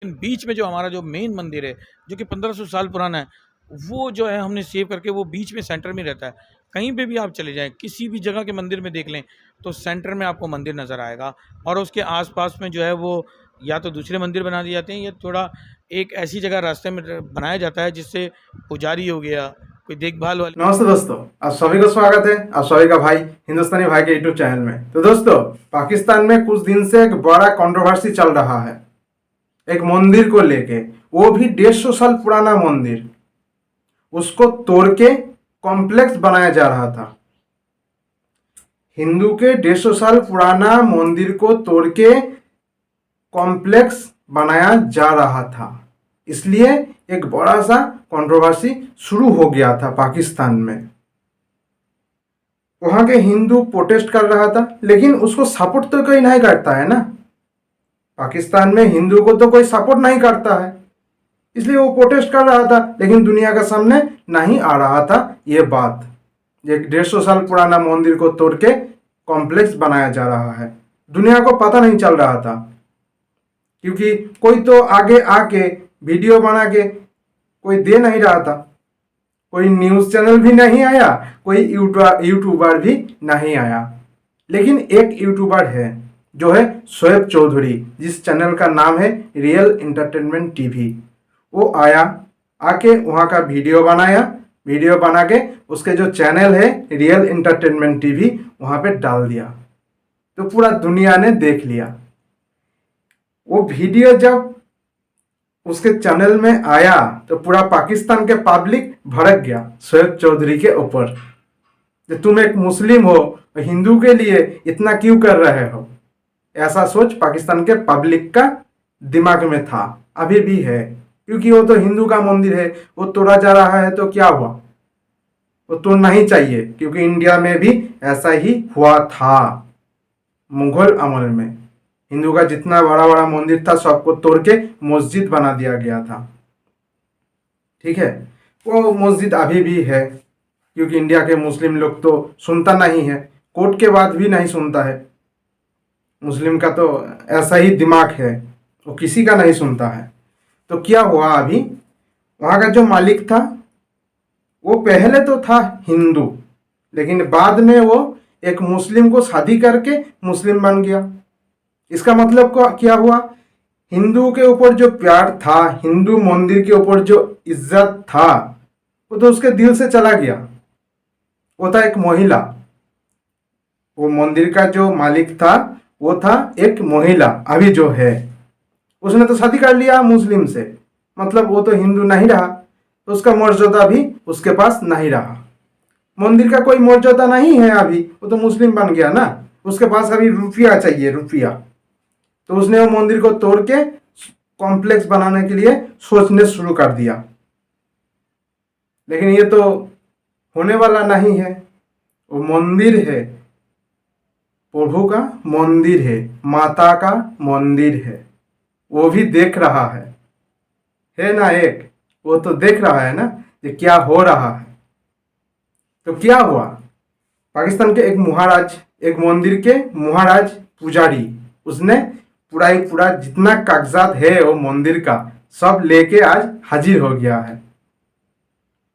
बीच में जो हमारा जो मेन मंदिर है, जो कि 1500 साल पुराना है, वो जो है हमने सेव करके वो बीच में सेंटर में रहता है। कहीं पे भी आप चले जाएँ, किसी भी जगह के मंदिर में देख लें, तो सेंटर में आपको मंदिर नज़र आएगा और उसके आस-पास में जो है वो या तो दूसरे मंदिर बना दिए जाते हैं या थोड़ा एक ऐसी जगह रास्ते में बनाया जाता है जिससे पुजारी हो गया, कोई देखभाल वाले। नमस्ते दोस्तों, आप सभी को स्वागत है। आप सभी का भाई हिंदुस्तानी भाई के यूट्यूब चैनल में। तो दोस्तों, पाकिस्तान में कुछ दिन से एक बड़ा कंट्रोवर्सी चल रहा है एक मंदिर को लेके। वो भी 150 साल पुराना मंदिर, उसको तोड़ के कॉम्प्लेक्स बनाया जा रहा था। हिंदू के 150 साल पुराना मंदिर को तोड़ के कॉम्प्लेक्स बनाया जा रहा था, इसलिए एक बड़ा सा कंट्रोवर्सी शुरू हो गया था पाकिस्तान में। वहां के हिंदू प्रोटेस्ट कर रहा था, लेकिन उसको सपोर्ट तो कोई नहीं करता है ना। पाकिस्तान में हिंदू को तो कोई सपोर्ट नहीं करता है, इसलिए वो प्रोटेस्ट कर रहा था, लेकिन दुनिया के सामने नहीं आ रहा था ये बात। एक 150 साल पुराना मंदिर को तोड़ के कॉम्प्लेक्स बनाया जा रहा है, दुनिया को पता नहीं चल रहा था, क्योंकि कोई तो आगे आके वीडियो बना के कोई दे नहीं रहा था। कोई न्यूज़ चैनल भी नहीं आया, कोई यूट्यूबर भी नहीं आया। लेकिन एक यूट्यूबर है जो है शोएब चौधरी, जिस चैनल का नाम है रियल एंटरटेनमेंट टीवी। वो आया, आके वहाँ का वीडियो बनाया, वीडियो बना के उसके जो चैनल है रियल एंटरटेनमेंट टीवी वहाँ पे डाल दिया, तो पूरा दुनिया ने देख लिया। वो वीडियो जब उसके चैनल में आया तो पूरा पाकिस्तान के पब्लिक भड़क गया शोएब चौधरी के ऊपर कि तुम एक मुस्लिम हो, हिंदू के लिए इतना क्यों कर रहे हो। ऐसा सोच पाकिस्तान के पब्लिक का दिमाग में था, अभी भी है, क्योंकि वो तो हिंदू का मंदिर है, वो तोड़ा जा रहा है तो क्या हुआ, वो तोड़ना ही चाहिए, क्योंकि इंडिया में भी ऐसा ही हुआ था। मुगल अमल में हिंदू का जितना बड़ा बड़ा मंदिर था सबको तोड़ के मस्जिद बना दिया गया था। ठीक है, वो मस्जिद अभी भी है, क्योंकि इंडिया के मुस्लिम लोग तो सुनता नहीं है, कोर्ट के बाद भी नहीं सुनता है। मुस्लिम का तो ऐसा ही दिमाग है, वो किसी का नहीं सुनता है। तो क्या हुआ, अभी वहाँ का जो मालिक था वो पहले तो था हिंदू, लेकिन बाद में वो एक मुस्लिम को शादी करके मुस्लिम बन गया। इसका मतलब क्या हुआ, हिंदू के ऊपर जो प्यार था, हिंदू मंदिर के ऊपर जो इज्जत था, वो तो उसके दिल से चला गया। वो था एक महिला, वो मंदिर का जो मालिक था वो था एक महिला, अभी जो है उसने तो शादी कर लिया मुस्लिम से, मतलब वो तो हिंदू नहीं रहा, तो उसका मर्यादा भी उसके पास नहीं रहा। मंदिर का कोई मर्यादा नहीं है अभी, वो तो मुस्लिम बन गया ना, उसके पास अभी रुपया चाहिए, रुपया। तो उसने वो मंदिर को तोड़ के कॉम्प्लेक्स बनाने के लिए सोचने शुरू कर दिया। लेकिन ये तो होने वाला नहीं है, वो मंदिर है, प्रभु का मंदिर है, माता का मंदिर है, वो भी देख रहा है ना, एक वो तो देख रहा है ना कि क्या हो रहा है। तो क्या हुआ, पाकिस्तान के एक महाराज, एक मंदिर के महाराज पुजारी, उसने पूरा ही पूरा जितना कागजात है वो मंदिर का सब लेके आज हाजिर हो गया है।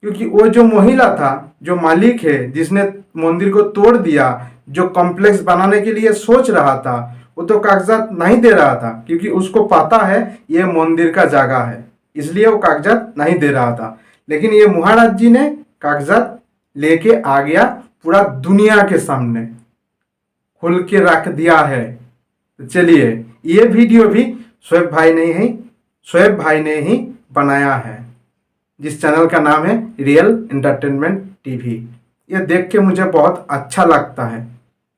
क्योंकि वो जो महिला था, जो मालिक है, जिसने मंदिर को तोड़ दिया, जो कॉम्प्लेक्स बनाने के लिए सोच रहा था, वो तो कागजात नहीं दे रहा था, क्योंकि उसको पता है ये मंदिर का जगह है, इसलिए वो कागजात नहीं दे रहा था। लेकिन ये महाराज जी ने कागजात लेके आ गया, पूरा दुनिया के सामने खुल के रख दिया है। तो चलिए, ये वीडियो भी शोएब भाई ने ही बनाया है, जिस चैनल का नाम है रियल एंटरटेनमेंट टीवी। ये देख के मुझे बहुत अच्छा लगता है।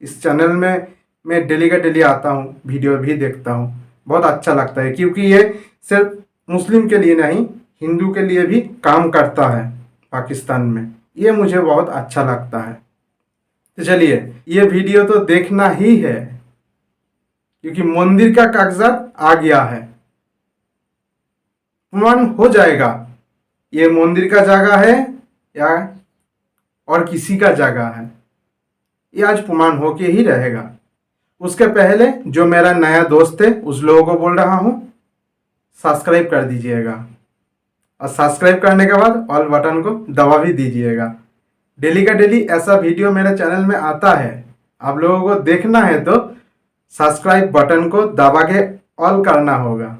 इस चैनल में मैं डेली का डेली आता हूँ, वीडियो भी देखता हूँ, बहुत अच्छा लगता है, क्योंकि ये सिर्फ मुस्लिम के लिए नहीं, हिंदू के लिए भी काम करता है पाकिस्तान में। ये मुझे बहुत अच्छा लगता है। तो चलिए, ये वीडियो तो देखना ही है, क्योंकि मंदिर का कागजात आ गया है, प्रमाण हो जाएगा ये मंदिर का जगह है या और किसी का जगह है, ये आज प्रमाण होके ही रहेगा। उसके पहले जो मेरा नया दोस्त है उस लोगों को बोल रहा हूँ सब्सक्राइब कर दीजिएगा और सब्सक्राइब करने के बाद ऑल बटन को दबा भी दीजिएगा। डेली का डेली ऐसा वीडियो मेरे चैनल में आता है, आप लोगों को देखना है तो सब्सक्राइब बटन को दबा के ऑल करना होगा।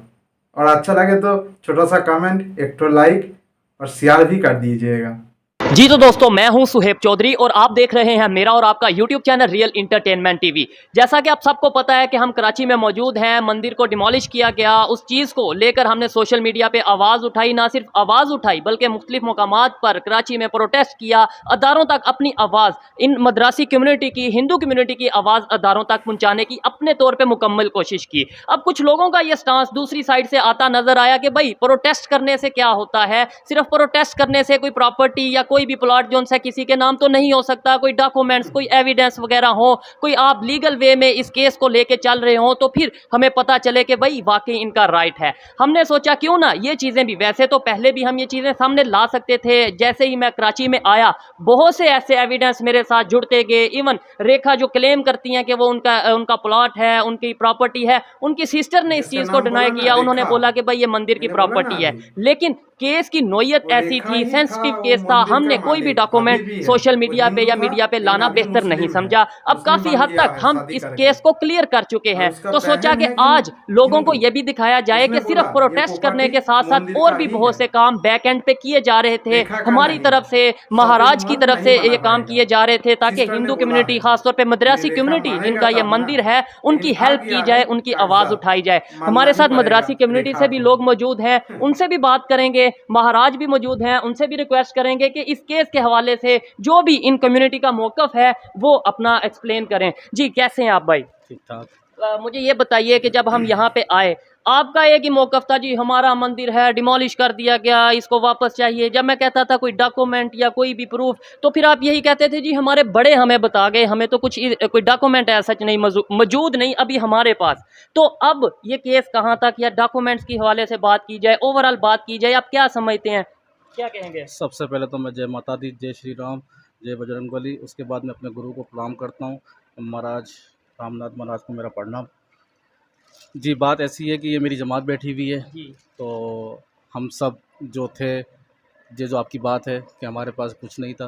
और अच्छा लगे तो छोटा सा कमेंट, एक तो लाइक और शेयर भी कर दीजिएगा। जी तो दोस्तों, मैं हूं सुहेब चौधरी और आप देख रहे हैं मेरा और आपका YouTube channel real entertainment TV. जैसा कि आप सबको पता है कि हम कराची में मौजूद हैं, मंदिर को डिमोलिश किया गया, उस चीज़ को लेकर हमने सोशल मीडिया पे आवाज़ उठाई। ना सिर्फ आवाज़ उठाई बल्कि मुख्तलिफ मकामात पर कराची में प्रोटेस्ट किया, अदारों तक अपनी आवाज़, इन मद्रासी कम्युनिटी की, हिंदू कम्युनिटी की आवाज़ अदारों तक पहुँचाने की अपने तौर पर मुकम्मल कोशिश की। अब कुछ लोगों का ये स्टांस दूसरी साइड से आता नजर आया कि भाई प्रोटेस्ट करने से क्या होता है, सिर्फ प्रोटेस्ट करने से कोई प्रॉपर्टी या कोई भी प्लॉट जो है किसी के नाम तो नहीं हो सकता, कोई डॉक्यूमेंट्स, कोई एविडेंस वगैरह हो, कोई आप लीगल वे में इस केस को लेके चल रहे हो तो फिर हमें पता चले कि भाई वाकई इनका राइट है। हमने सोचा क्यों ना ये चीज़ें भी, वैसे तो पहले भी हम ये चीज़ें सामने ला सकते थे, जैसे ही मैं कराची में आया बहुत से ऐसे एविडेंस मेरे साथ जुड़ते गए। इवन रेखा जो क्लेम करती हैं कि वो उनका प्लॉट है, उनकी प्रॉपर्टी है, उनकी सिस्टर ने इस चीज़ को डिनाई किया, उन्होंने बोला कि भाई ये मंदिर की प्रॉपर्टी है। लेकिन केस की नोयत ऐसी थी, सेंसिटिव केस था, हमने कोई भी डॉक्यूमेंट सोशल मीडिया पे या मीडिया पे लाना बेहतर नहीं समझा। अब काफी हद तक हम इस केस को क्लियर कर चुके हैं, तो सोचा कि आज लोगों को यह भी दिखाया जाए कि सिर्फ प्रोटेस्ट करने के साथ साथ और भी बहुत से काम बैक एंड पे किए जा रहे थे। हमारी तरफ से, महाराज की तरफ से ये काम किए जा रहे थे ताकि हिंदू कम्युनिटी, खासतौर पर मद्रासी कम्युनिटी जिनका यह मंदिर है, उनकी हेल्प की जाए, उनकी आवाज उठाई जाए। हमारे साथ मद्रासी कम्युनिटी से भी लोग मौजूद हैं, उनसे भी बात करेंगे, महाराज भी मौजूद हैं, उनसे भी रिक्वेस्ट करेंगे कि इस केस के हवाले से जो भी इन कम्युनिटी का मौकफ है वो अपना एक्सप्लेन करें। जी कैसे हैं आप भाई? ठीक ठाक। मुझे ये बताइए कि जब हम यहाँ पे आए, आपका एक ही मौकफ था जी हमारा मंदिर है डिमोलिश कर दिया गया, इसको वापस चाहिए। जब मैं कहता था कोई डॉक्यूमेंट या कोई भी प्रूफ, तो फिर आप यही कहते थे जी हमारे बड़े हमें बता गए, हमें तो कोई डॉक्यूमेंट है सच नहीं मौजूद नहीं अभी हमारे पास। तो अब ये केस कहाँ तक, या डॉक्यूमेंट्स के हवाले से बात की जाए, ओवरऑल बात की जाए, आप क्या समझते हैं, क्या कहेंगे? सबसे पहले तो मैं जय माता दी, जय श्री राम, जय बजरंगबली। उसके बाद मैं अपने गुरु को प्रणाम करता हूँ, महाराज रामनाथ महाराज को मेरा प्रणाम। जी बात ऐसी है कि ये मेरी जमात बैठी हुई है, जी तो हम सब जो थे, ये जो आपकी बात है कि हमारे पास कुछ नहीं था,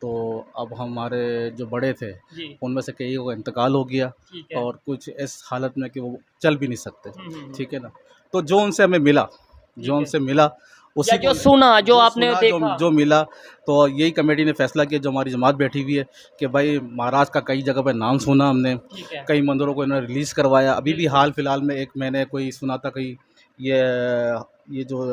तो अब हमारे जो बड़े थे जी उनमें से कई का इंतकाल हो गया ठीक है। और कुछ इस हालत में कि वो चल भी नहीं सकते। ठीक है ना, तो जो उनसे हमें मिला, जो है। उनसे मिला उसी या जो को सुना, जो आपने सुना, देखा, जो मिला, तो यही कमेटी ने फैसला किया, जो हमारी जमात बैठी हुई है, कि भाई महाराज का कई जगह पे नाम सुना हमने, ठीक है। कई मंदिरों को इन्होंने रिलीज़ करवाया। अभी भी हाल फिलहाल में एक मैंने कोई सुना था, कहीं ये जो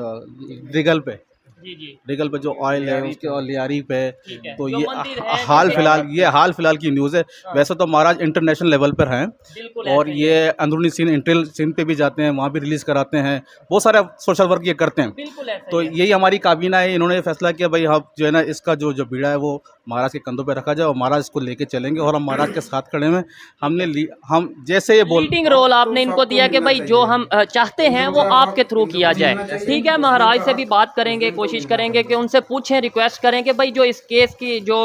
रिगल पे, जी जी रिगल पे जो ऑयल है उसके, और लियारी पे, ठीक है। तो जो ये मंदिर है, हाल जो फिलहाल, ये हाल फिलहाल की न्यूज़ है। हाँ। वैसे तो महाराज इंटरनेशनल लेवल पर हैं, बिल्कुल और ऐसे ही ये अंदरूनी सीन, इंटेल सीन पे भी जाते हैं, वहाँ भी रिलीज़ कराते हैं, बहुत सारे सोशल वर्क ये करते हैं। बिल्कुल ऐसे तो ही है। यही हमारी काबीना है, इन्होंने फैसला किया भाई हम जो है ना, इसका जो बीड़ा है वो महाराज के कंधों पे रखा जाए, और महाराज इसको लेके चलेंगे, और हम महाराज के साथ खड़े हैं। हम जैसे ये बोल, लीडिंग रोल आपने इनको दिया कि भाई जो हम चाहते हैं वो आपके थ्रू किया जाए। ठीक है, महाराज से भी बात करेंगे, कोशिश करेंगे कि उनसे पूछें, रिक्वेस्ट करें कि भाई जो इस केस की जो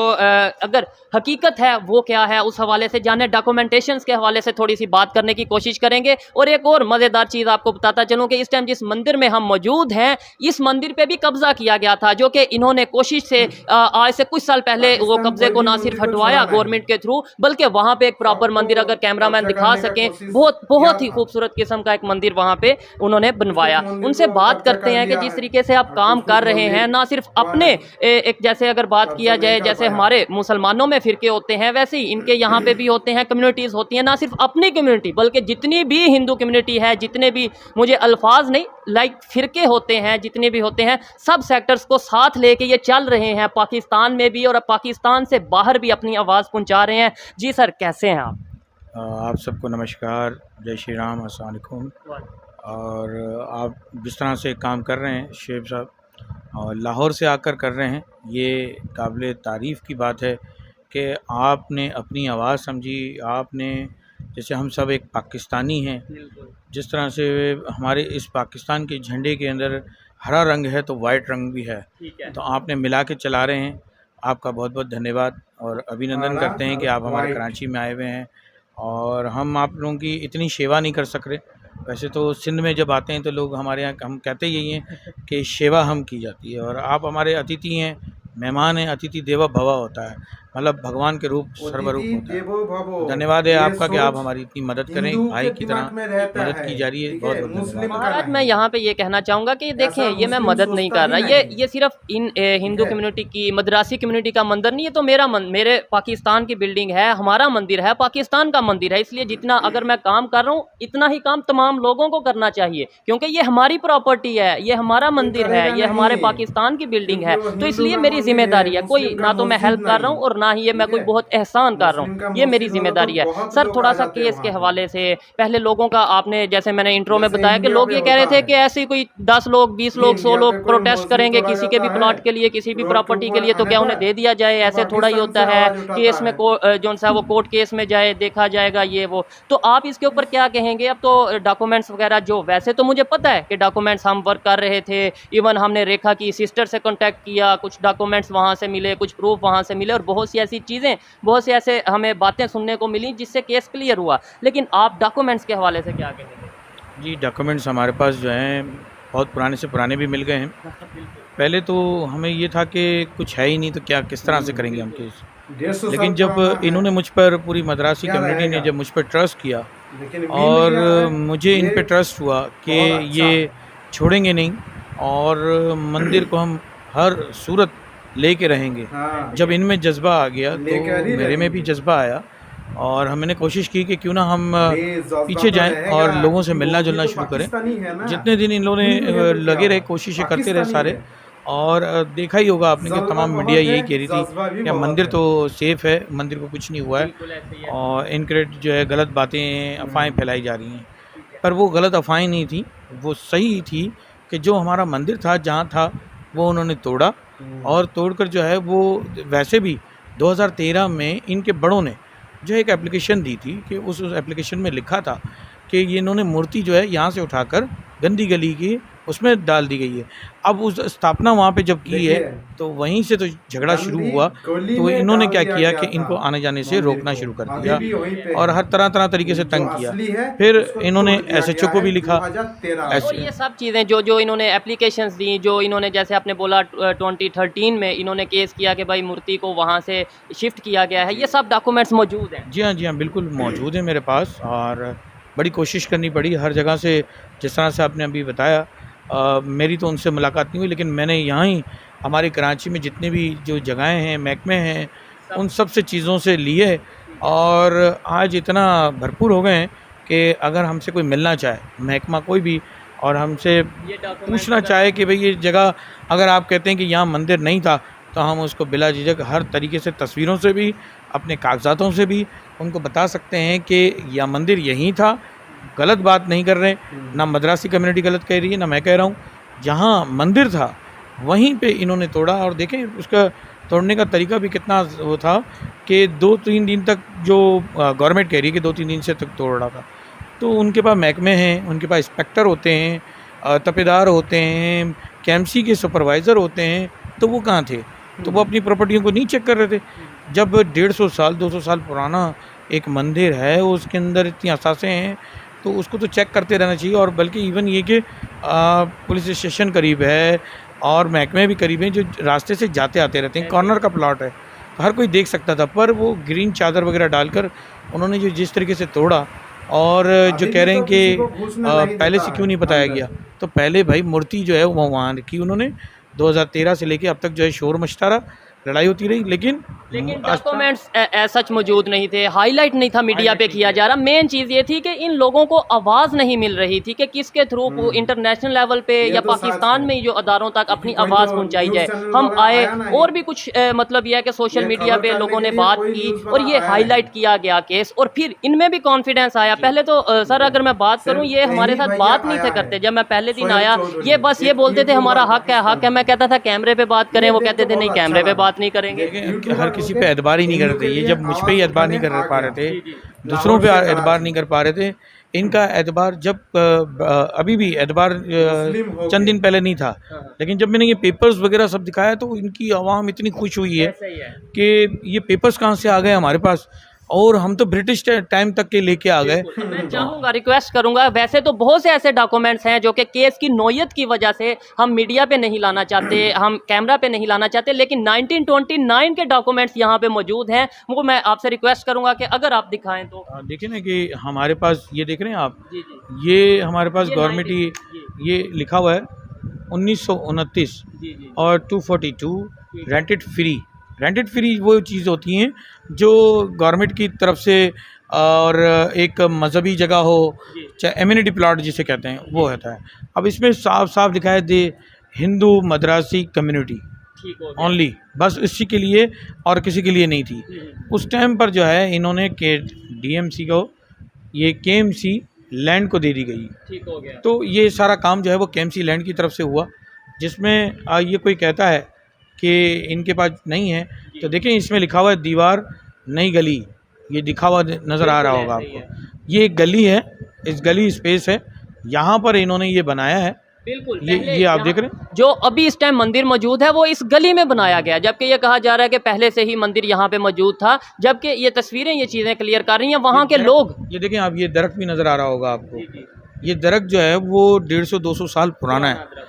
अगर हकीकत है वो क्या है, उस हवाले से जाने, डॉक्यूमेंटेशंस के हवाले से थोड़ी सी बात करने की कोशिश करेंगे। और एक और मज़ेदार चीज़ आपको बताता चलूँ कि इस टाइम जिस मंदिर में हम मौजूद हैं, इस मंदिर पे भी कब्जा किया गया था, जो कि इन्होंने कोशिश से आज से कुछ साल पहले वो कब्जे को ना सिर्फ हटवाया गवर्नमेंट के थ्रू, बल्कि वहाँ पे एक प्रॉपर मंदिर, अगर कैमरामैन दिखा सकें, बहुत ही खूबसूरत किस्म का एक मंदिर वहाँ पे उन्होंने बनवाया। उनसे बात करते हैं कि जिस तरीके से आप काम कर रहे हैं, ना सिर्फ अपने एक, जैसे अगर बात किया जाए, जैसे हमारे मुसलमानों में फिरके होते हैं, वैसे ही इनके यहाँ पे भी होते हैं, कम्युनिटीज़ होती हैं, ना सिर्फ अपनी कम्युनिटी बल्कि जितनी भी हिंदू कम्युनिटी है, जितने भी, मुझे अल्फाज नहीं, लाइक फिरके होते हैं, जितने भी होते हैं, सब सेक्टर्स को साथ लेके ये चल रहे हैं, पाकिस्तान में भी और पाकिस्तान से बाहर भी अपनी आवाज़ पहुंचा रहे हैं। जी सर, कैसे हैं आप? आप सबको नमस्कार, जय श्री राम, अस्सलाम वालेकुम। और आप जिस तरह से काम कर रहे हैं शेब साहब, और लाहौर से आकर कर रहे हैं, ये काबिल तारीफ़ की बात है कि आपने अपनी आवाज़ समझी। आपने, जैसे हम सब एक पाकिस्तानी हैं, जिस तरह से हमारे इस पाकिस्तान के झंडे के अंदर हरा रंग है तो वाइट रंग भी है, तो आपने मिला के चला रहे हैं। आपका बहुत बहुत धन्यवाद और अभिनंदन करते हैं कि आप हमारे कराची में आए हुए हैं, और हम आप लोगों की इतनी सेवा नहीं कर सक रहे, वैसे तो सिंध में जब आते हैं तो लोग हमारे यहाँ हम कहते यही हैं कि सेवा हम की जाती है और आप हमारे अतिथि हैं, मेहमान हैं। अतिथि देवो भव होता है, मतलब भगवान के रूप सर्वरूप अतिथि होता है। देवो भवो, धन्यवाद है ये आपका कि आप सोच हमारी इतनी मदद करें, हिंदू भाई के की दिमाग तरह में रहता मदद है, की जा रही है। ठीक बहुत है, बहुत मुस्लिम धन्यवाद। का महाराज नहीं। मैं यहाँ पे ये कहना चाहूँगा कि देखें ऐसा ये मैं मुस्लिम मदद नहीं सोचता कर रहा, ही नहीं। ये सिर्फ इन हिंदू है। कम्युनिटी की मद्रासी कम्युनिटी का मंदिर नहीं, ये तो मेरे पाकिस्तान की बिल्डिंग है, हमारा मंदिर है, पाकिस्तान का मंदिर है। इसलिए जितना अगर मैं काम कर रहा हूँ इतना ही काम तमाम लोगों को करना चाहिए, क्योंकि ये हमारी प्रॉपर्टी है, ये हमारा मंदिर है, करेगा ये हमारे नहीं, पाकिस्तान की बिल्डिंग है। क्योंकि वो तो हिंदू इसलिए का मेरी मंदिर जिम्मेदारी है, कोई मुस्लिम का ना तो मैं मस्जिद हेल्प कर रहा हूँ नहीं। और ना ही ये मैं ठीक कोई है? बहुत एहसान कर रहा मुस्लिम का हूँ, ये मेरी मस्जिद वाला तो जिम्मेदारी है। बहुत सर लोग थोड़ा आ सा जाते हैं केस के वहाँ पे। हवाले से पहले लोगों का आपने जैसे मैंने इंट्रो में जैसे बताया कि इंडिया लोग पे ये कह रहे होता थे है। कि ऐसे कोई 10 लोग 20 लोग 100 इंडिया लोग पे कोई प्रोटेस्ट मस्जिद करेंगे तोड़ा किसी के भी जाता प्लॉट है, के लिए, किसी भी रोड के प्रॉपर्टी के ऊपर लिए, तो आने क्या पर उन्हें दे दिया जाए? ऐसे थोड़ा ही पाकिस्तान होता से है आवाज कि उठाता इसमें है। जो सा वो कोर्ट केस में जाए देखा जाएगा ये वो। तो आप इसके ऊपर क्या कहेंगे? अब तो डॉक्यूमेंट्स वगैरह जो वैसे तो मुझे पता है कि डॉक्यूमेंट्स हम वर्क कर रहे थे, इवन हमने रेखा की सिस्टर से कॉन्टैक्ट किया, कुछ डॉक्यूमेंट्स वहाँ से मिले, कुछ प्रूफ वहाँ से मिले और बहुत सी ऐसी चीज़ें, बहुत सी ऐसे हमें बातें सुनने को मिली जिससे केस क्लियर हुआ। लेकिन आप डॉक्यूमेंट्स के हवाले से क्या कहेंगे? जी, डॉक्यूमेंट्स हमारे पास जो हैं बहुत पुराने से पुराने भी मिल गए हैं। पहले तो हमें ये था कि कुछ है ही नहीं तो क्या किस तरह से करेंगे हम केस। 150 लेकिन साल जब पुराना है। इन्होंने मुझ पर, पूरी मद्रासी क्या कम्युनिटी ने रहेगा? जब मुझ पर ट्रस्ट किया लेकिन विन और क्या है? मुझे इन ये पे ट्रस्ट हुआ कि बहुत अच्छा ये है। छोड़ेंगे नहीं और मंदिर को हम हर सूरत लेके रहेंगे। हाँ, जब इनमें जज्बा आ गया तो लेकर ही मेरे में भी रहेंगे। जज्बा आया और हमने कोशिश की कि क्यों ना हम अरे जज्बा पीछे तो जाएं रहेगा, और लोगों से कि मिलना वो भी जुलना तो शुरू करें। पाकिस्तानी है ना। जितने दिन इन लोगों ने हिंदू है तो लगे क्या रहे, हुआ? कोशिशें करते रहे पाकिस्तानी सारे। है। और देखा ही होगा आपने कि जज्बा तमाम बहुत मीडिया है, यही कह रही थी जज्बा भी कि बहुत मंदिर है। तो सेफ़ है, मंदिर को कुछ नहीं हुआ है बिल्कुल ऐसे ही है। और इनक्रेडिट जो है गलत बातें, अफ़वाहें फैलाई जा रही हैं। पर वो गलत अफ़वाहें नहीं थी, वो सही थी कि जो हमारा मंदिर था, जहाँ था, वो उन्होंने तोड़ा और तोड़कर जो है वो वैसे भी 2013 में इनके बड़ों ने जो एक एप्लीकेशन दी थी कि उस एप्लीकेशन में लिखा था कि ये इन्होंने मूर्ति जो है यहाँ से उठाकर गंदी गली की उसमें डाल दी गई है। अब उस स्थापना वहाँ पे जब की है देखिए, तो वहीं से तो झगड़ा शुरू गंदी हुआ। गली तो में इन्होंने डाल क्या दिया किया गया कि था इनको आने जाने से मंदिर रोकना को। शुरू कर अभी दिया भी वहीं पे और है। हर तरह तरीके से जो तंग किया। असली है, फिर उसको इन्होंने तोड़ दिया एसएचओ गया को भी है लिखा 2013 ऐसे- तो ये सब चीज़ें जो इन्होंने एप्लीकेशंस दी, जो इन्होंने जैसे आपने बोला 2013 में इन्होंने केस किया कि भाई मूर्ति को वहाँ से शिफ्ट किया गया है, ये सब डॉक्यूमेंट्स मौजूद हैं। जी हाँ, बिल्कुल मौजूद है मेरे पास और बड़ी कोशिश करनी पड़ी हर जगह से, जिस तरह से आपने अभी बताया। मेरी तो उनसे मुलाकात नहीं हुई, लेकिन मैंने यहाँ ही हमारे कराची में जितने भी जो जगहें हैं, महकमे हैं, उन सब से चीज़ों से लिए और आज इतना भरपूर हो गए हैं कि अगर हमसे कोई मिलना चाहे, महकमा कोई भी, और हमसे ये डॉक्यूमेंट्स पूछना चाहे कि भाई ये जगह अगर आप कहते हैं कि यहाँ मंदिर नहीं था, तो हम उसको बिला झिझक हर तरीके से, तस्वीरों से भी, अपने कागजातों से भी उनको बता सकते हैं कि यह मंदिर यहीं था। गलत बात नहीं कर रहे, ना मद्रासी कम्युनिटी गलत कह रही है, ना मैं कह रहा हूँ। जहाँ मंदिर था वहीं पे इन्होंने तोड़ा और देखें उसका तोड़ने का तरीका भी कितना वो था कि 2-3 दिन तक, जो गवर्नमेंट कह रही है कि 2-3 दिन से तक तोड़ रहा था, तो उनके पास महकमे हैं, उनके पास इंस्पेक्टर होते हैं, तपेदार होते हैं, केएमसी के सुपरवाइज़र होते हैं, तो वो कहाँ थे? तो वो अपनी प्रॉपर्टियों को नहीं चेक कर रहे थे। जब 150 साल 200 साल पुराना एक मंदिर है, उसके अंदर इतनी असासें हैं, तो उसको तो चेक करते रहना चाहिए। और बल्कि इवन ये कि पुलिस स्टेशन करीब है और महकमे भी करीब हैं, जो रास्ते से जाते आते रहते हैं। कॉर्नर का प्लॉट है, हर कोई देख सकता था, पर वो ग्रीन चादर वगैरह डालकर उन्होंने जो जिस तरीके से तोड़ा और जो कह रहे हैं कि पहले से क्यों नहीं बताया गया, तो पहले भाई मूर्ति जो है वो वहाँ रखी उन्होंने। 2013 से लेके अब तक जो है शोर मचता रहा, लड़ाई होती रही, लेकिन डॉक्यूमेंट्स सच मौजूद नहीं थे, हाईलाइट नहीं था मीडिया पे किया जा रहा। मेन चीज़ ये थी कि इन लोगों को आवाज़ नहीं मिल रही थी कि किसके थ्रू इंटरनेशनल लेवल पे या तो पाकिस्तान में जो अदारों तक अपनी कोई आवाज़ तो पहुंचाई न्यूज़ जाए। चैनल हम वाला आए आया नहीं। और भी कुछ मतलब यह है कि सोशल ये मीडिया खबर पे करने लोगों ने के लिए बात कोई की न्यूज़ और वाला ये आया नहीं। हाईलाइट किया गया केस, और फिर इनमें भी कॉन्फिडेंस आया। पहले तो सर अगर मैं बात करूँ, ये हमारे साथ बात नहीं थे करते। जब मैं पहले दिन आया, ये बस ये बोलते थे हमारा हक है। मैं कहता था कैमरे पे बात करें, वो कहते थे नहीं कैमरे पे बात नहीं करेंगे। देखिए, हर किसी पे एतबार ही नहीं कर रहे थे। ये जब मुझ पे ही एतबार नहीं कर पा रहे थे, दूसरों पे एतबार नहीं कर पा रहे थे, इनका एतबार जब अभी भी एतबार चंद दिन पहले नहीं था, लेकिन जब मैंने ये पेपर्स वगैरह सब दिखाया तो इनकी आवाम इतनी खुश हुई है कि ये पेपर्स कहाँ से आ गए हमारे पास। और हम तो ब्रिटिश टाइम तक के लेके आ गए। मैं चाहूँगा, रिक्वेस्ट करूंगा, वैसे तो बहुत से ऐसे डॉक्यूमेंट्स हैं जो कि केस की नोयत की वजह से हम मीडिया पे नहीं लाना चाहते, हम कैमरा पे नहीं लाना चाहते, लेकिन 1929 के डॉक्यूमेंट्स यहाँ पे मौजूद हैं। वो मैं आपसे रिक्वेस्ट करूंगा कि अगर आप दिखाएं तो। देखिए ना कि हमारे पास ये देख रहे हैं आप, जी जी ये हमारे पास गवर्नमेंट ही जी ये लिखा हुआ है 1929 जी जी और 242 रेंटेड फ्री वो चीज़ होती हैं जो गवर्नमेंट की तरफ से, और एक मजहबी जगह हो, जी। चाहे एम्यूनिटी प्लॉट जिसे कहते हैं वो होता है। अब इसमें साफ साफ लिखा है दे हिंदू मद्रासी कम्युनिटी ठीक हो गया। ओनली, बस इसी के लिए और किसी के लिए नहीं थी। उस टाइम पर जो है इन्होंने के डीएमसी को ये केएमसी लैंड को दे दी गई। ठीक हो गया। तो ये सारा काम जो है वो केएमसी लैंड की तरफ से हुआ, जिसमें ये कोई कहता है कि इनके पास नहीं है, तो देखें इसमें लिखा हुआ है दीवार नई गली, ये लिखा हुआ नज़र आ रहा होगा आपको। ये एक गली है, इस गली स्पेस है, यहाँ पर इन्होंने ये बनाया है। बिल्कुल, ये आप देख रहे हैं जो अभी इस टाइम मंदिर मौजूद है वो इस गली में बनाया गया, जबकि ये कहा जा रहा है कि पहले से ही मंदिर यहाँ पे मौजूद था। जबकि ये तस्वीरें ये चीज़ें क्लियर कर रही हैं वहाँ के लोग। ये देखें आप, ये दरख्त भी नज़र आ रहा होगा आपको। ये दरख्त जो है वो 150-200 साल पुराना है।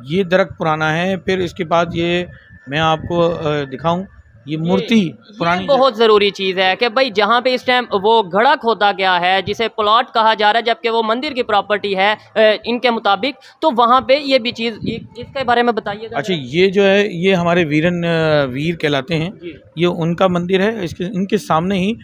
ये दरख्त पुराना है। फिर इसके बाद ये मैं आपको दिखाऊं, ये मूर्ति पुरानी बहुत ज़रूरी चीज़ है कि भाई जहाँ पे इस टाइम वो घड़ा खोदा गया है जिसे प्लॉट कहा जा रहा है, जबकि वो मंदिर की प्रॉपर्टी है इनके मुताबिक, तो वहाँ पे ये भी चीज़, इसके बारे में बताइएगा। अच्छा, ये जो है ये हमारे वीर कहलाते हैं, ये उनका मंदिर है। इसके इनके सामने ही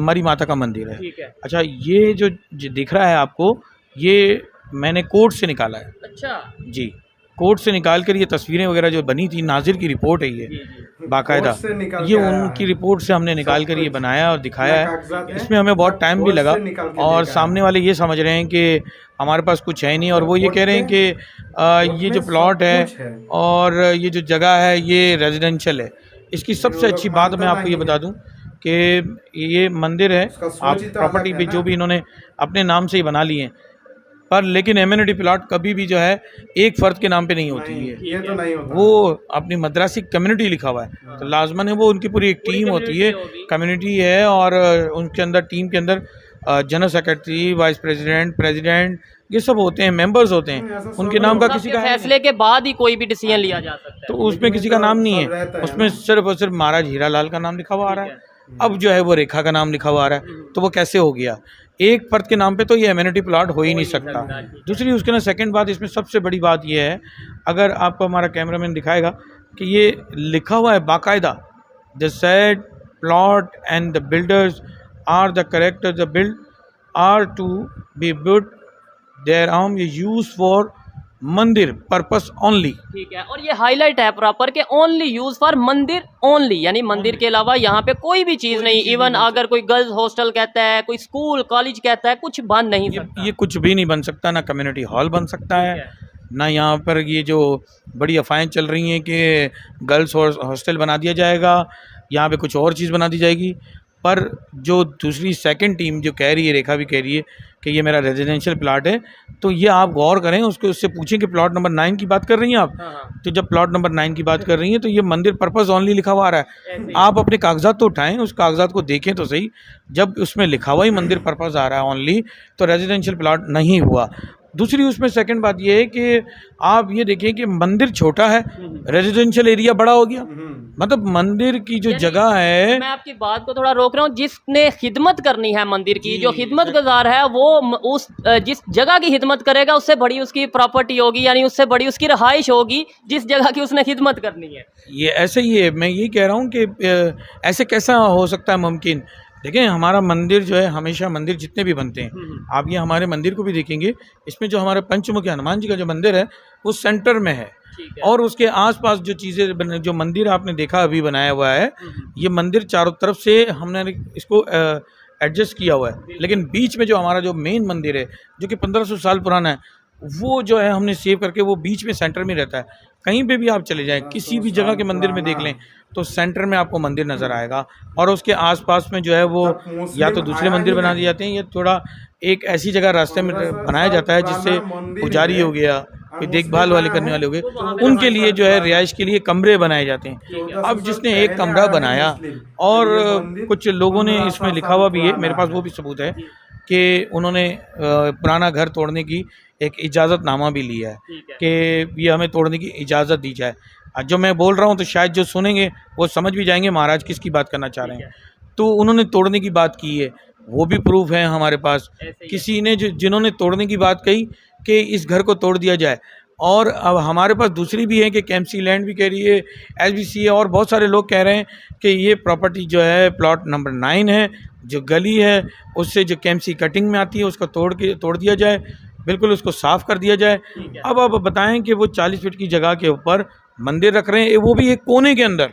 मरी माता का मंदिर है। ठीक है। अच्छा, ये जो दिख रहा है आपको, ये मैंने कोर्ट से निकाला है। अच्छा जी, कोर्ट से निकाल कर ये तस्वीरें वगैरह जो बनी थी, नाजिर की रिपोर्ट है ये बाकायदा, ये उनकी रिपोर्ट से हमने निकाल कर ये बनाया और दिखाया है। इसमें हमें बहुत टाइम भी लगा, और सामने वाले ये समझ रहे हैं कि हमारे पास कुछ है नहीं, और वो ये कह रहे हैं कि ये जो प्लॉट है और ये जो जगह है ये रेजिडेंशियल है। इसकी सबसे अच्छी बात मैं आपको ये बता दूं कि ये मंदिर है, आप प्रॉपर्टी पे जो भी इन्होंने अपने नाम से ही बना लिए हैं, पर लेकिन एम्यूनिटी प्लॉट कभी भी जो है एक फ़र्द के नाम पे नहीं होती है। ये तो नहीं होता। वो अपनी मद्रासी कम्युनिटी लिखा हुआ है, तो लाजमन है वो उनकी पूरी एक टीम होती है, कम्युनिटी है, और उनके अंदर टीम के अंदर general secretary, vice president, president, ये सब होते हैं, मेंबर्स होते हैं। उनके नाम का किसी का फैसले के बाद ही कोई भी डिसीजन लिया जा सकता है, तो उसमें किसी का नाम नहीं है, उसमें सिर्फ और सिर्फ महाराज हीरा लाल का नाम लिखा हुआ आ रहा है। अब जो है वो रेखा का नाम लिखा हुआ आ रहा है, तो वो कैसे हो गया? एक फर्द के नाम पे तो ये एम्यूनिटी प्लॉट हो ही नहीं सकता। दूसरी उसके ना सेकंड बात, इसमें सबसे बड़ी बात ये है, अगर आपको हमारा कैमरामैन दिखाएगा कि ये लिखा हुआ है बाकायदा, the said plot and the builders are the character the build are to be build there arm use for mandir purpose only. ठीक है, और ये हाईलाइट है प्रॉपर के only use for mandir only, यानी मंदिर के अलावा यहाँ पे कोई भी चीज नहीं। इवन अगर कोई गर्ल्स हॉस्टल कहता है, कोई स्कूल कॉलेज कहता है, कुछ बन नहीं सकता। ये कुछ भी नहीं बन सकता, ना कम्युनिटी हॉल बन सकता है, ना यहाँ पर ये जो बड़ी अफवाहें चल रही हैं कि गर्ल्स हॉस्टल बना दिया जाएगा, यहाँ पे कुछ और चीज़ बना दी जाएगी। पर जो दूसरी सेकंड टीम जो कह रही है, रेखा भी कह रही है कि ये मेरा रेजिडेंशियल प्लॉट है, तो ये आप गौर करें, उससे पूछें कि प्लॉट नंबर 9 की बात कर रही हैं आप। तो जब प्लॉट नंबर 9 की बात कर रही हैं तो ये मंदिर पर्पस ओनली लिखा हुआ आ रहा है। आप अपने कागजात तो उठाएं, उस कागजात को देखें तो सही, जब उसमें लिखा हुआ ही मंदिर पर्पस आ रहा है ओनली, तो रेजिडेंशियल प्लॉट नहीं हुआ। दूसरी उसमें सेकंड बात ये है कि आप ये देखें कि मंदिर छोटा है, रेजिडेंशियल एरिया बड़ा हो गया। मतलब मंदिर की जो जगह है, मैं आपकी बात को थोड़ा रोक रहा हूँ, जिसने खिदमत करनी है मंदिर की, जो खिदमत गुजार है, वो उस जिस जगह की खिदमत करेगा उससे बड़ी उसकी प्रॉपर्टी होगी, यानी उससे बड़ी उसकी रहाइश होगी जिस जगह की उसने खिदमत करनी है। ये ऐसे ही है। मैं यही कह रहा हूँ कि ऐसे कैसा हो सकता है मुमकिन। देखें, हमारा मंदिर जो है, हमेशा मंदिर जितने भी बनते हैं, आप ये हमारे मंदिर को भी देखेंगे, इसमें जो हमारे पंचमुखी हनुमान जी का जो मंदिर है वो सेंटर में है, और उसके आसपास जो चीज़ें, जो मंदिर आपने देखा अभी बनाया हुआ है, ये मंदिर चारों तरफ से हमने इसको एडजस्ट किया हुआ है, लेकिन बीच में जो हमारा जो मेन मंदिर है जो कि 1500 साल पुराना है, वो जो है हमने सेव करके वो बीच में सेंटर में रहता है। कहीं पे भी आप चले जाएं, किसी भी जगह के मंदिर में देख लें, तो सेंटर में आपको मंदिर नज़र आएगा, और उसके आसपास में जो है वो या तो दूसरे मंदिर बना दिए जाते हैं, या थोड़ा एक ऐसी जगह रास्ते में बनाया जाता है जिससे पुजारी हो गया कोई देखभाल वाले करने वाले हो गए, उनके लिए जो है रिहाइश के लिए कमरे बनाए जाते हैं। अब जिसने एक कमरा बनाया और कुछ लोगों ने इसमें लिखा हुआ भी है, मेरे पास वो भी सबूत है कि उन्होंने पुराना घर तोड़ने की एक इजाज़तनामा भी लिया है कि ये हमें तोड़ने की इजाज़त दी जाए। जो मैं बोल रहा हूँ तो शायद जो सुनेंगे वो समझ भी जाएंगे महाराज किसकी बात करना चाह रहे हैं। तो उन्होंने तोड़ने की बात की है, वो भी प्रूफ है हमारे पास। किसी ने जिन्होंने तोड़ने की बात कही कि इस घर को तोड़ दिया जाए, और अब हमारे पास दूसरी भी है कि केएमसी लैंड भी कह रही है, एसबीसी है, और बहुत सारे लोग कह रहे हैं कि ये प्रॉपर्टी जो है प्लॉट नंबर 9 है, जो गली है उससे जो केएमसी कटिंग में आती है उसको तोड़ दिया जाए, बिल्कुल उसको साफ़ कर दिया जाए। अब आप बताएं कि वो 40 फीट की जगह के ऊपर मंदिर रख रहे हैं, वो भी एक कोने के अंदर,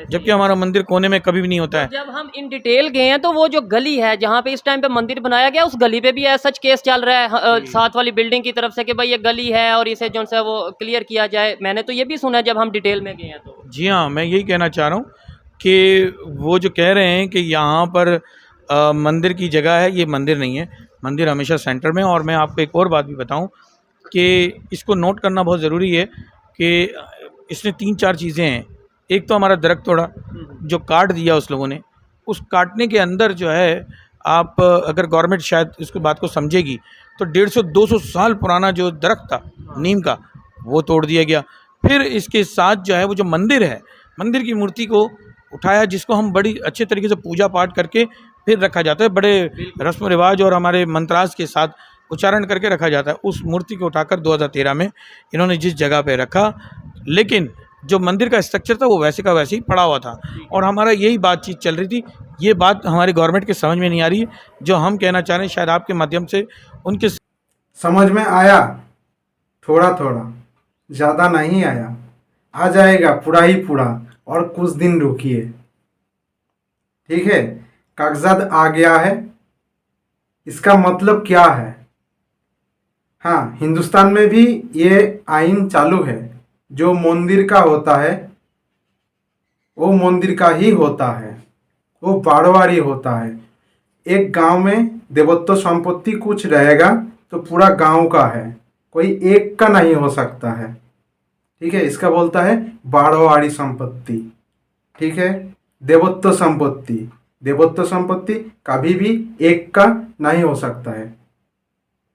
जबकि हमारा मंदिर कोने में कभी भी नहीं होता है। जब हम इन डिटेल गए हैं तो वो जो गली है जहाँ पे इस टाइम पे मंदिर बनाया गया, उस गली पे भी ऐसा सच केस चल रहा है साथ वाली बिल्डिंग की तरफ से कि भाई ये गली है और इसे जो है वो क्लियर किया जाए। मैंने तो ये भी सुना है जब हम डिटेल में गए हैं तो। जी हाँ, मैं यही कहना चाह रहा हूँ कि वो जो कह रहे हैं कि यहाँ पर मंदिर की जगह है, ये मंदिर नहीं है, मंदिर हमेशा सेंटर में। और मैं आपको एक और बात भी बताऊँ कि इसको नोट करना बहुत ज़रूरी है कि इसमें 3-4 चीज़ें हैं। एक तो हमारा दरख्त तोड़ा, जो काट दिया उस लोगों ने, उस काटने के अंदर जो है आप अगर गवर्नमेंट शायद इसको बात को समझेगी तो 150-200 साल पुराना जो दरख्त था नीम का, वो तोड़ दिया गया। फिर इसके साथ जो है वो जो मंदिर है, मंदिर की मूर्ति को उठाया, जिसको हम बड़ी अच्छे तरीके से पूजा पाठ करके फिर रखा जाता है, बड़े रस्म रिवाज और हमारे मंत्रास के साथ उच्चारण करके रखा जाता है। उस मूर्ति को उठाकर 2013 में इन्होंने जिस जगह पे रखा, लेकिन जो मंदिर का स्ट्रक्चर था वो वैसे का वैसे ही पड़ा हुआ था। और हमारा यही बातचीत चल रही थी, ये बात हमारी गवर्नमेंट के समझ में नहीं आ रही है। जो हम कहना चाह रहे हैं शायद आपके माध्यम से उनके समझ में आया, थोड़ा थोड़ा, ज़्यादा नहीं आया, आ जाएगा पूरा ही पूरा, और कुछ दिन रुकिए, ठीक है। कागजात आ गया है, इसका मतलब क्या है? हाँ, हिंदुस्तान में भी ये आइन चालू है, जो मंदिर का होता है वो मंदिर का ही होता है, वो बाड़वाड़ी होता है। एक गांव में देवत्व संपत्ति कुछ रहेगा तो पूरा गांव का है, कोई एक का नहीं हो सकता है, ठीक है। इसका बोलता है बाड़वाड़ी संपत्ति, ठीक है। देवत्व संपत्ति कभी भी एक का नहीं हो सकता है,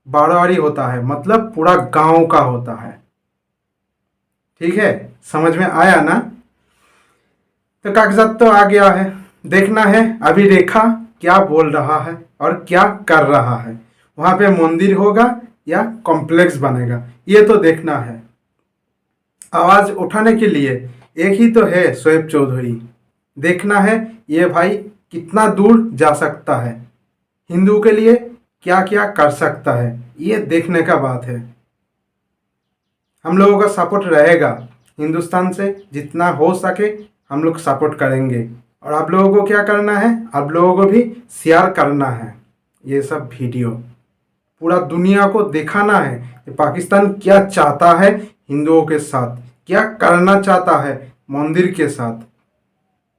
बाड़वाड़ी होता है, मतलब पूरा गांव का होता है, ठीक है। समझ में आया ना? तो कागजात तो आ गया है, देखना है अभी रेखा क्या बोल रहा है और क्या कर रहा है। वहाँ पे मंदिर होगा या कॉम्प्लेक्स बनेगा, ये तो देखना है। आवाज़ उठाने के लिए एक ही तो है, शोएब चौधरी। देखना है ये भाई कितना दूर जा सकता है, हिंदू के लिए क्या क्या कर सकता है, ये देखने का बात है। हम लोगों का सपोर्ट रहेगा, हिंदुस्तान से जितना हो सके हम लोग सपोर्ट करेंगे। और आप लोगों को क्या करना है, आप लोगों को भी शेयर करना है ये सब वीडियो, पूरा दुनिया को दिखाना है कि पाकिस्तान क्या चाहता है हिंदुओं के साथ, क्या करना चाहता है मंदिर के साथ,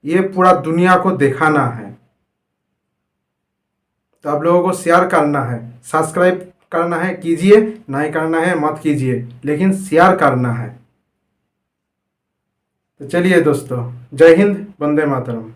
ये पूरा दुनिया को दिखाना है। तो आप लोगों को शेयर करना है, सब्सक्राइब करना है कीजिए, नहीं करना है मत कीजिए, लेकिन शेयर करना है। तो चलिए दोस्तों, जय हिंद, वंदे मातरम।